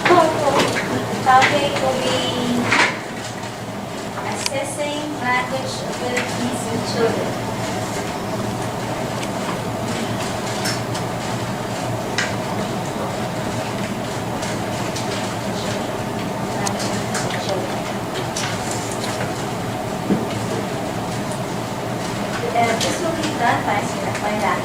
Topic will be assessing language abilities in children. This will be done by that.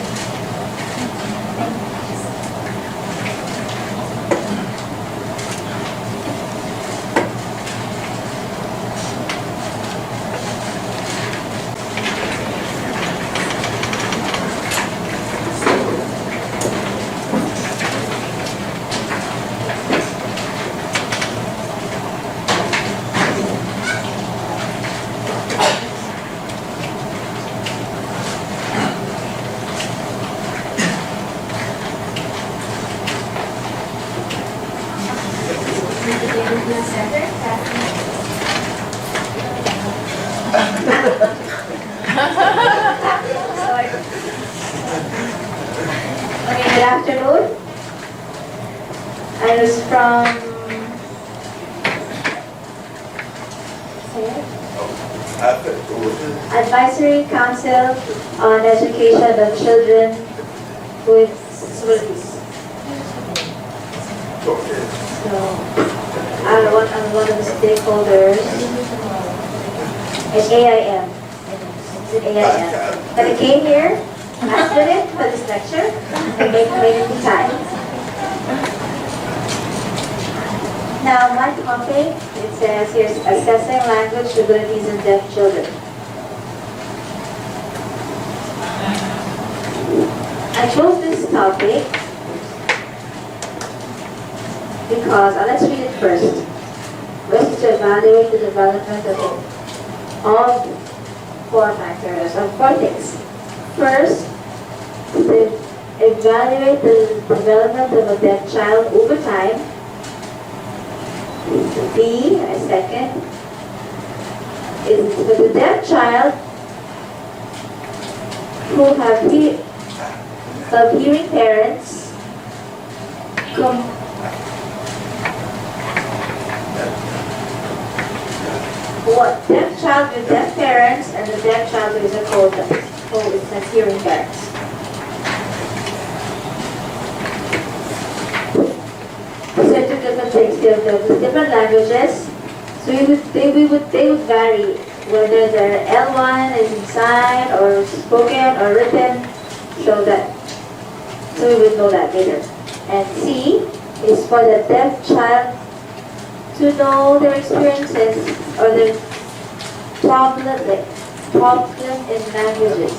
Okay, good afternoon. I was from Advisory Council on Education of Children with Disabilities. So, I'm one of the stakeholders at AIM. It's at AIM. But I came here, last minute, for this lecture, and made it time. Now, my topic, it says here, assessing language abilities in deaf children. I chose this topic because, let's read it first. First is to evaluate the development of four factors, of four things. First, to evaluate the development of a deaf child over time. B, a second, is for the deaf child who have hearing parents what deaf child with deaf parents and the deaf child who is a who has hearing parents. So two different things. The different languages. So they would vary whether their L1 is inside or spoken or written. So we would know that later. And C is for the deaf child to know their experiences or their problem in languages.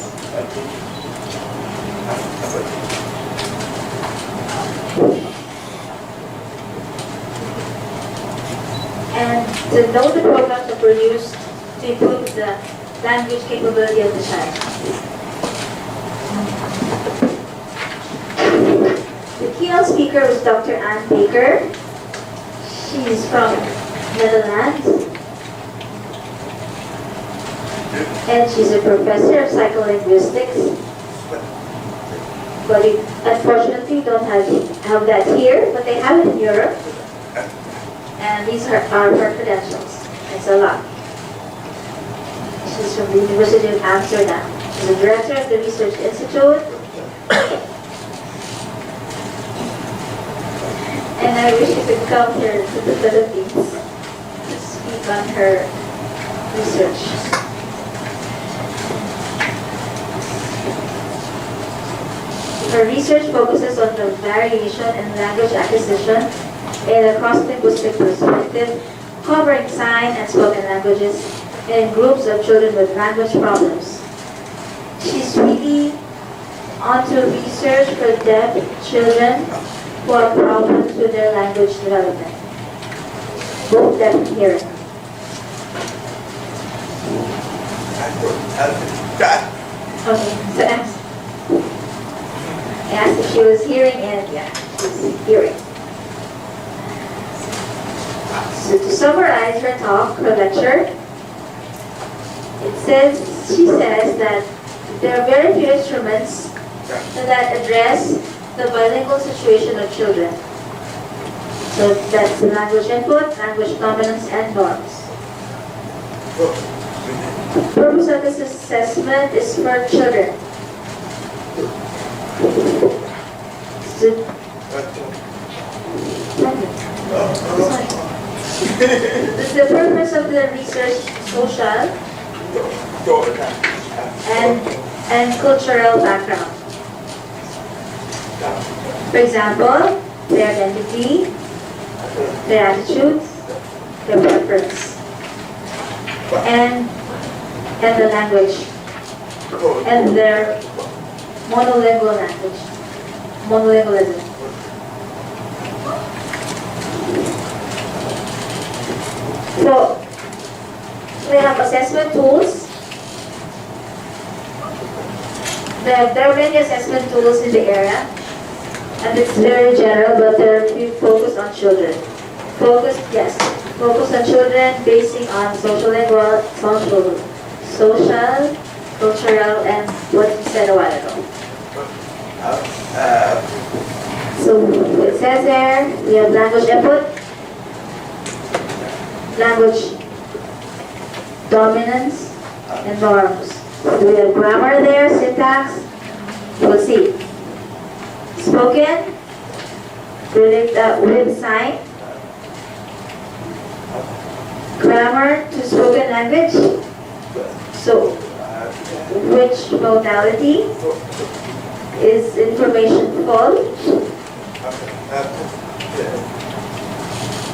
And to know the programs that were used to improve the language capability of the child. The keynote speaker was Dr. Ann Baker. She's from Netherlands. And she's a professor of psycholinguistics. But we unfortunately don't have that here, but they have it in Europe. And these are her credentials. It's a lot. She's from the University of Amsterdam. She's the director of the Research Institute. And I wish you could come here to the Philippines to speak on her research. Her research focuses on the variation in language acquisition in a cross-linguistic perspective, covering sign and spoken languages in groups of children with language problems. She's really onto research for deaf children who have problems with their language development, both deaf and hearing. Okay, so I asked if she was hearing, and yeah, she's hearing. So to summarize her talk, her lecture, she says that there are very few instruments that address the bilingual situation of children. So that's the language input, language dominance, and norms. The purpose of this assessment is for children. The purpose of the research social and cultural background. For example, their identity, their attitudes, their preference, and the language, and their monolingual language, monolingualism. So, we have assessment tools. There are many assessment tools in the area, and it's very general, but they're focused on children. Focus on children, basing on social, cultural, and what you said a while ago. So it says there, we have language input, language dominance, and norms. So we have grammar there, syntax, we'll see. Spoken, with sign, grammar to spoken language. So, which modality is information full?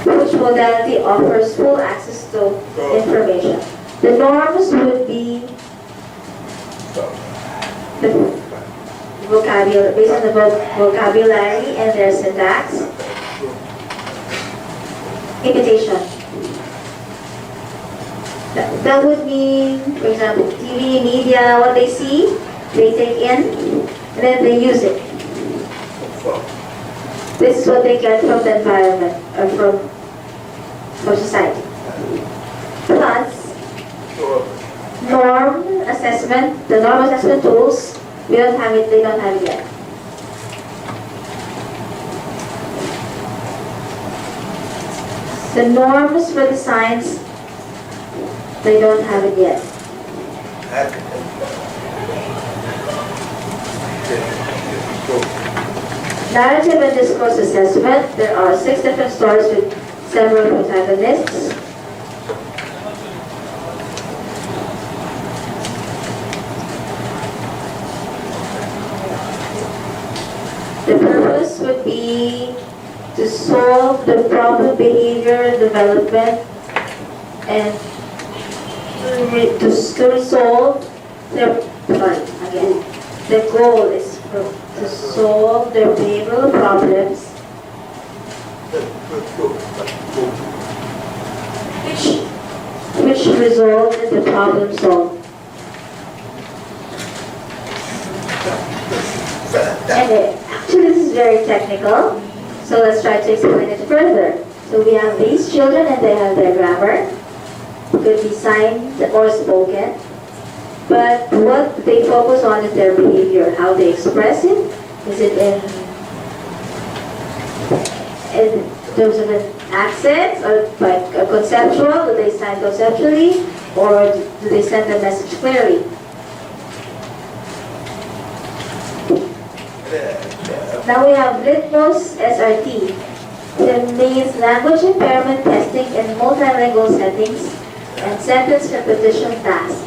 Which modality offers full access to information? The norms would be the vocabulary, based on the vocabulary and their syntax. Imitation. That would mean, for example, TV, media, what they see, they take in, and then they use it. This is what they get from the environment, or from society. Plus, norm assessment, the norm assessment tools, we don't have it, they don't have it yet. The norms for the science, they don't have it yet. Narrative and discourse assessment, there are 6 different stories with several protagonists. The purpose would be to solve the problem behavior development and to resolve their, the goal is to solve their behavioral problems which result in the problem solved. And actually this is very technical, so let's try to explain it further. So we have these children and they have their grammar. Could be signed or spoken, but what they focus on is their behavior, how they express it. Is it in terms of an accent or like a conceptual? Do they sign conceptually, or do they send the message clearly? Now we have Litmus SRT. It means language impairment testing in multilingual settings and sentence repetition task.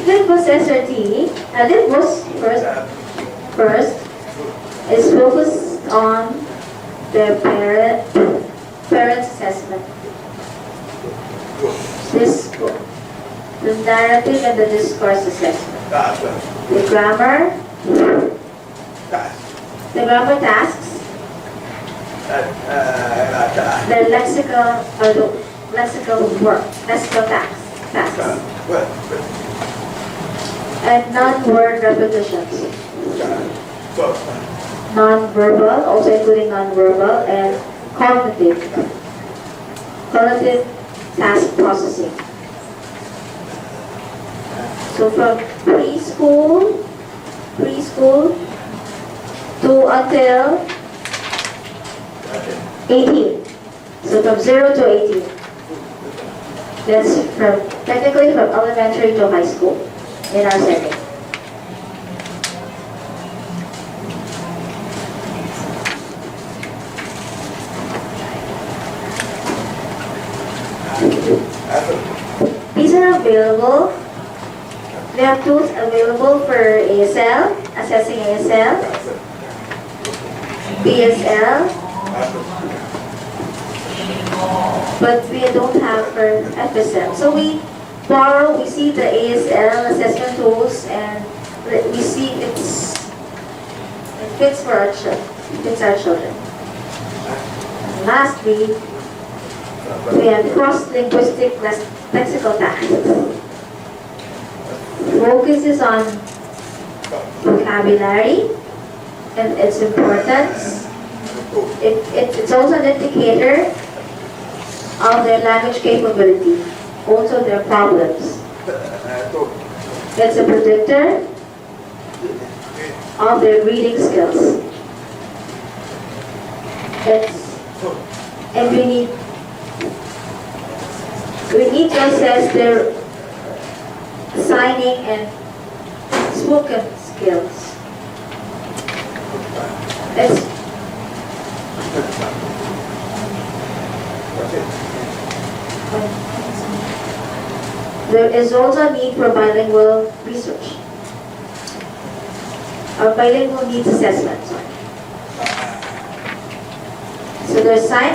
Litmus SRT, Litmus first is focused on the parent's assessment. The narrative and the discourse assessment. The grammar tasks, the lexical tasks, and non-word repetitions. Non-verbal, also including non-verbal, and cognitive task processing. So from preschool to until 18. So from 0 to 18. That's technically from elementary to high school in our setting. These are available. We have tools available for ASL, assessing ASL, BSL, but we don't have for FSL. So we see the ASL assessment tools, and we see it fits for our children. And lastly, we have cross-linguistic lexical tasks. Focuses on vocabulary and its importance. It's also an indicator of their language capability, also their problems. It's a predictor of their reading skills. And we need to assess their signing and spoken skills. There is also a need for bilingual research, or bilingual needs assessment. So there's sign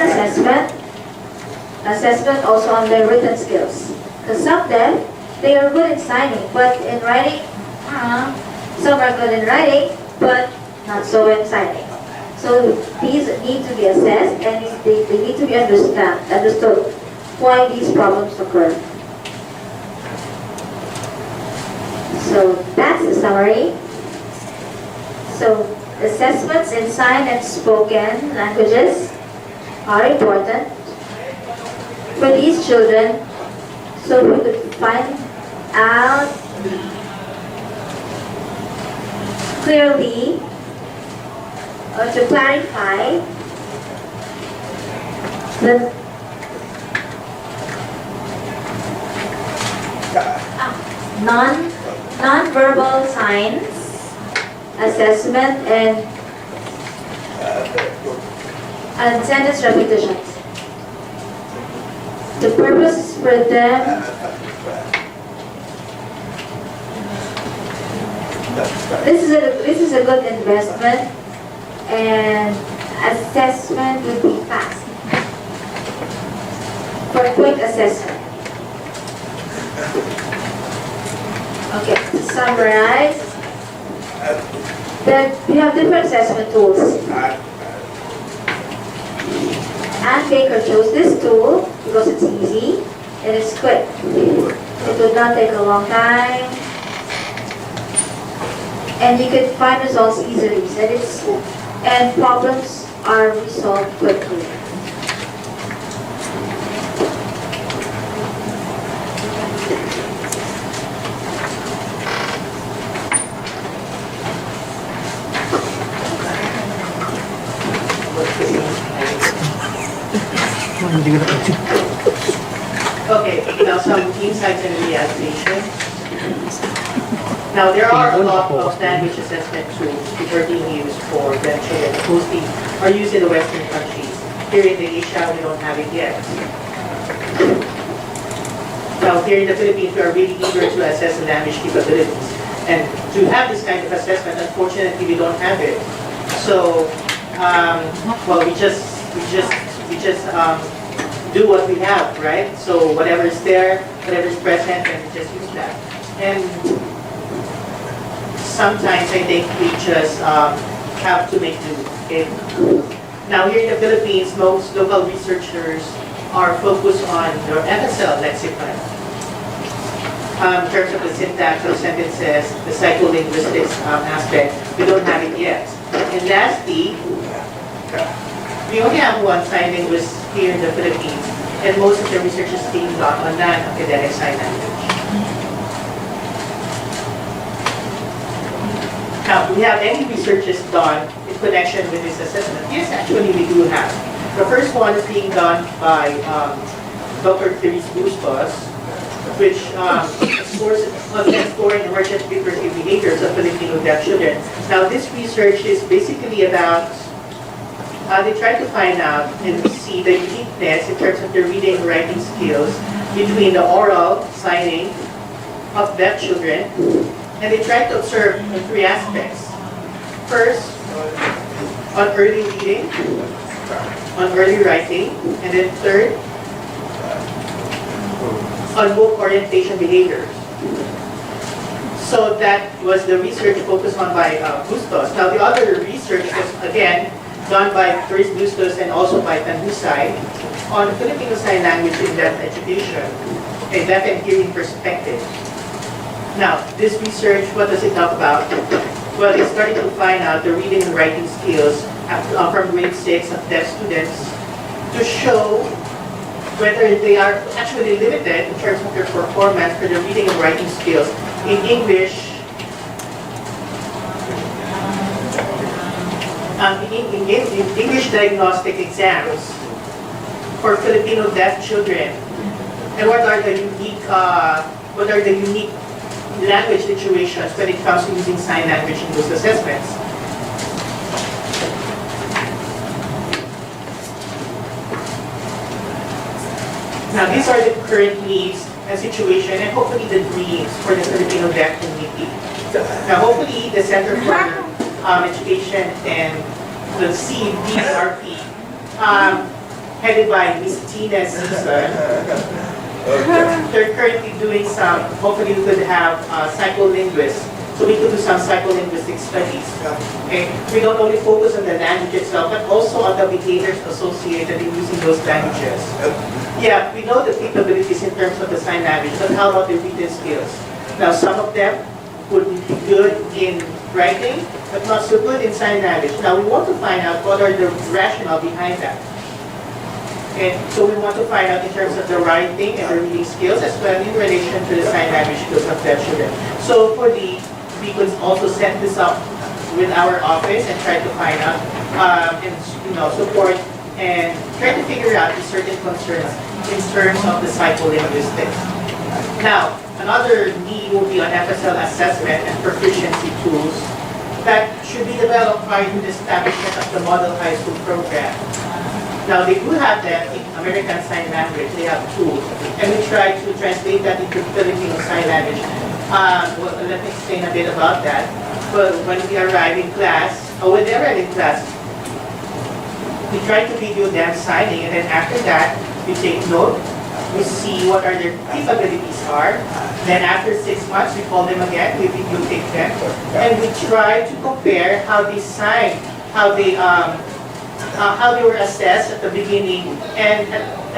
assessment also on their written skills. Because some of them, they are good in signing, but in writing, some are good in writing, but not so in signing. So these need to be assessed, and they need to be understood why these problems occur. So that's the summary. So assessments in sign and spoken languages are important for these children, so we could find out clearly, or to clarify the non-verbal signs assessment and sentence repetitions. The purpose for them, this is a good investment, and assessment would be fast for quick assessment. Okay, to summarize, we have different assessment tools. Anne Baker chose this tool because it's easy and it's quick. It would not take a long time, and you can find results easily. And problems are resolved quickly. Okay, now some insights and realization. Now there are a lot of language assessment tools which are being used for deaf children, mostly are used in the Western countries. Here in Asia, we don't have it yet. Now here in the Philippines, we are really eager to assess the language capabilities. And to have this kind of assessment, unfortunately, we don't have it. So, well, we just do what we have, right? So whatever is there, whatever is present, and we just use that. And sometimes I think we just have to make do. Okay? Now here in the Philippines, most local researchers are focused on their FSL lexicon. In terms of the syntax of sentences, the psycholinguistics aspect, we don't have it yet. And lastly, we only have one sign linguist here in the Philippines, and most of the research is being done on non-academic sign language. Now, do we have any researches done in connection with this assessment? Yes, actually we do have. The first one is being done by Dr. Therese Bustos, which explores exploring emergent recursive behaviors of Filipino deaf children. Now, this research is basically about they try to find out and see the uniqueness in terms of their reading and writing skills between the oral signing of deaf children, and they try to observe in three aspects. First, on early reading, on early writing, and then third, on book orientation behaviors. So that was the research focused on by Bustos. Now the other research was again done by Therese Bustos and also by Tanhusay on Filipino Sign Language in deaf education, a deaf and hearing perspective. Now this research, what does it talk about? Well, it's starting to find out the reading and writing skills from grade 6 of deaf students to show whether they are actually limited in terms of their performance for the reading and writing skills in English, in English diagnostic exams for Filipino deaf children, and what are the unique language situations when it comes to using sign language in those assessments. Now, these are the current needs and situation, and hopefully the dreams for the Filipino deaf community. Now, hopefully the Center for Education and the CDRP, headed by Ms. Tina Season, they're currently doing some, hopefully we could have psycholinguists, so we could do some psycholinguistic studies. Okay? We don't only focus on the language itself, but also on the behaviors associated in using those languages. Yeah, we know the capabilities in terms of the sign language, but how about the written skills? Now, some of them would be good in writing, but not so good in sign language. Now, we want to find out what are the rationale behind that. And so we want to find out in terms of the writing and the reading skills, as well in relation to the sign language skills of deaf children. So we could also set this up with our office and try to find out and support and try to figure out the certain concerns in terms of the psycholinguistics. Now, another need will be on FSL assessment and proficiency tools that should be developed prior to the establishment of the Model High School program. Now, they do have that in American Sign Language. They have tools, and we try to translate that into Filipino Sign Language. Well, let me explain a bit about that. Well, when we arrive in class, or when they arrive in class, we try to video them signing, and then after that, we take note, we see what are their capabilities are. Then after 6 months, we call them again, we videotape them, and we try to compare how they sign, how they were assessed at the beginning and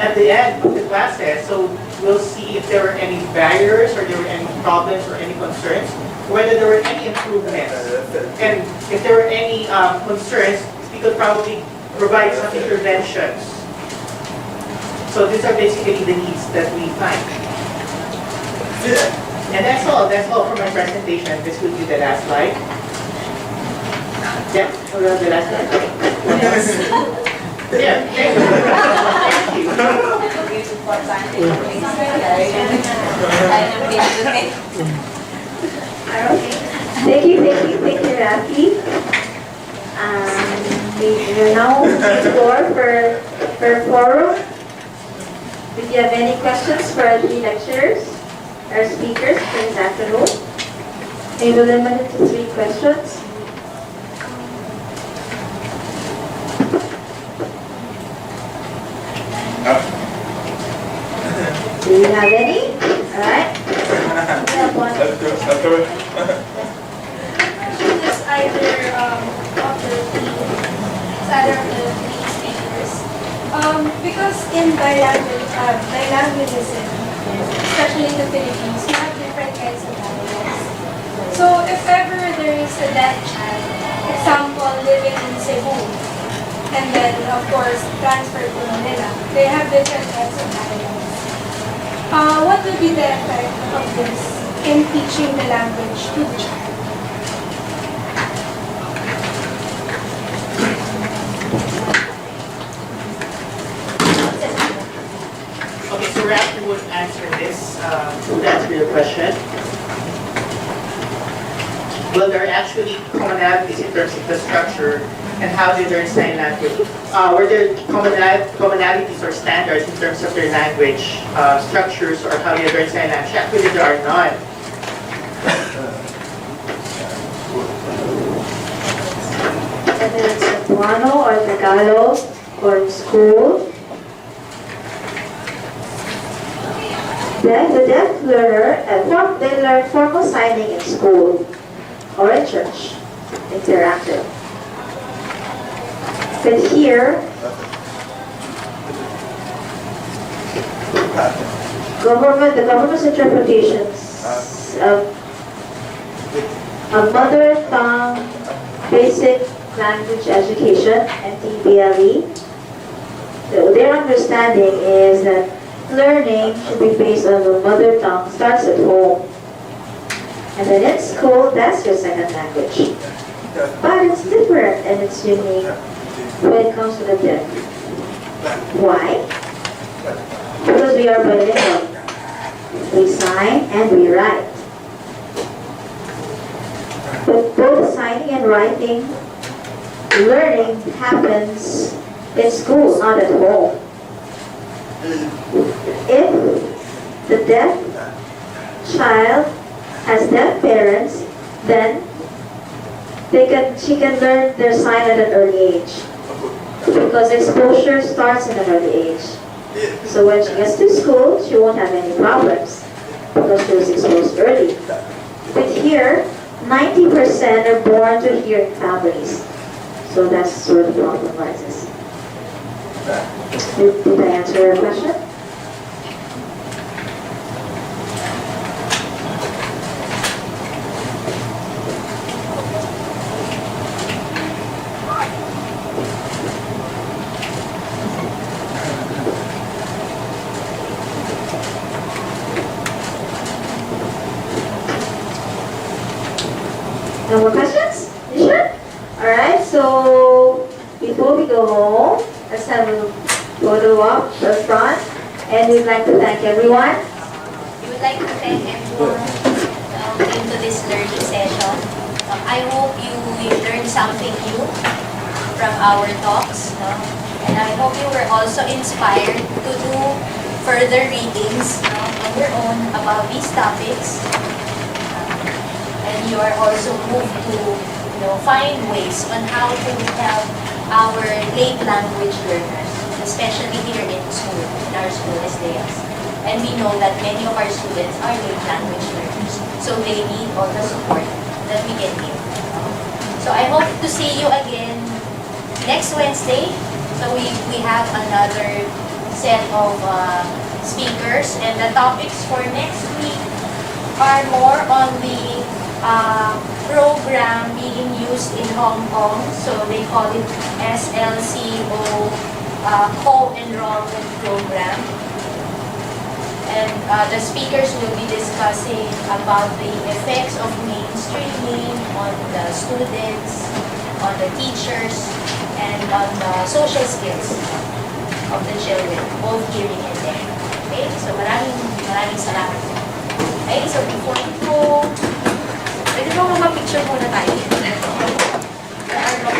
at the end of the classes. So we'll see if there were any barriers or there were any problems or any concerns, whether there were any improvements. And if there were any concerns, we could probably provide some interventions. So these are basically the needs that we find. And that's all for my presentation. This will be the last slide. Yeah, the last slide. Yes. Yeah, thank you. Thank you, Rafi. We are now on the floor for forum. Do you have any questions for our three lecturers, our speakers for this afternoon? We will limit it to 3 questions. Do you have any? All right. We have one. It's either of the three speakers. Because in bilingualism, especially in the Philippines, we have different kinds of dialects. So if ever there is a deaf child, example, living in Cebu, and then of course transferred to Manila, they have different kinds of dialects. What would be the effect of this in teaching the language to the child? to answer your question. Well, there are actually commonalities in terms of the structure and how they learn sign language. Were there commonalities or standards in terms of their language structures or how they learn sign language? Actually, there are none. Whether it's Cebuano or Tagalog or in school, then the deaf learner, they learn formal signing in school or in church, interactive. But here, the government's interpretations of a mother tongue basic language education, MTBLE, their understanding is that learning should be based on the mother tongue, starts at home. And then in school, that's your second language. But it's different and it's unique when it comes to the deaf. Why? Because we are bilingual. We sign and we write. But both signing and writing, learning happens in school, not at home. If the deaf child has deaf parents, then she can learn their sign at an early age. Because exposure starts in an early age. So when she gets to school, she won't have any problems because she was exposed early. But here, 90% are born to hearing families. So that's where the problem rises. Did I answer your question? No more questions? You sure? Alright, so before we go home, let's have a photo op the front. And we'd like to thank everyone. We would like to thank everyone into this learning session. I hope you learned something new from our talks. And I hope you were also inspired to do further readings on your own about these topics. And you are also moved to find ways on how to help our late language learners, especially here in school, in our school SDS. And we know that many of our students are late language learners, so they need all the support that we can give. So I hope to see you again next Wednesday. So we have another set of speakers, and the topics for next week are more on the program being used in Hong Kong. So they call it SLCO Co-Enrollment Program. And the speakers will be discussing about the effects of mainstreaming on the students, on the teachers, and on the social skills of the children, both hearing and deaf. Okay? So maraming salamat. Okay, so before we go, pwede mo mag-picture muna tayo. There are no